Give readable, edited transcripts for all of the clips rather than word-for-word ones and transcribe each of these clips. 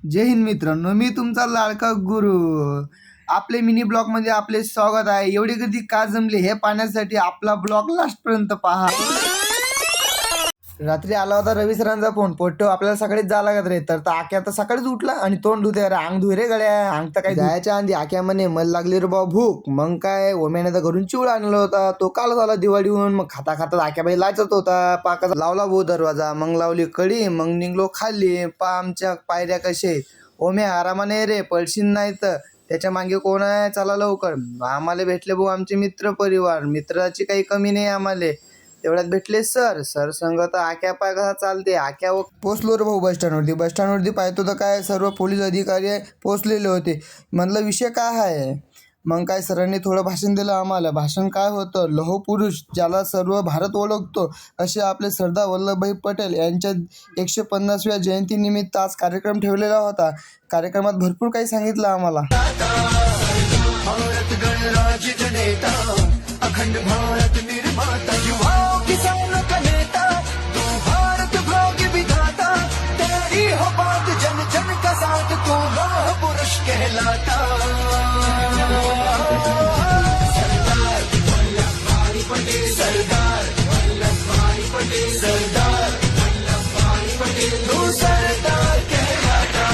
जय हिंद मित्रांनो, मी तुमचा लाडका गुरु. आपले मिनी ब्लॉगमध्ये आपले स्वागत आहे. एवढी गर्दी का जमली हे पाहण्यासाठी आपला ब्लॉग लास्टपर्यंत पहा. रात्री आला होता रवी सरांचा फोन. पोट्टो आपल्याला सकाळीच जायला लागत रे. तर आक्या आता सकाळीच उठला आणि तोंड धुते. अरे अंग धुरे गड्या, अंग तर काही जायच्या आधी आक्या म्हणे मला लागली रे बा भूक. मग काय ओम्याने तर घरून चिवडा आणला होता, तो काल झाला दिवाळीहून. मग खाता खाता आक्याबाई लाचत होता. पाकाचा लावला भाऊ दरवाजा, मग लावली कडी, मग निघलो खाली. आमच्या पायऱ्या कसे. ओम्या आरामाने रे, पळशीन नाही तर. त्याच्या मागे कोण आहे, चला लवकर. आम्हाला भेटले भाऊ आमचे मित्र परिवार. मित्राची काही कमी नाही आम्हाला. तेवढ्यात भेटले सर संग तर आक्या पाय कसा चालते. आक्या पोचलो रे भाऊ बस स्टँडवरती पाहतो तर काय सर्व पोलीस अधिकारी पोचलेले होते. म्हणलं विषय काय आहे. मग काय सरांनी थोडं भाषण दिलं आम्हाला. भाषण काय होतं, लौह पुरुष ज्याला सर्व भारत ओळखतो असे आपले सरदार वल्लभभाई पटेल यांच्या 150व्या जयंतीनिमित्त आज कार्यक्रम ठेवलेला होता. कार्यक्रमात भरपूर काही सांगितलं आम्हाला. अखंड भारत निर्माता, युवाओं की किसान का नेता, तू भारत भाग्य विधाता, तेरी हो बात जन जन का साथ, तू लौह पुरुष कहलाता. सरदार वल्लभभाई पटेल, सरदार वल्लभभाई पटेल, सरदार वल्लभभाई पटेल, तू सरदार कहलाता.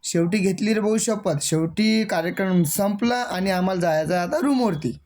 शेवटी घेतली रे भाऊ शपथ. शेवटी कार्यक्रम संपला आणि आम्हाला जायचं आता रूमवरती.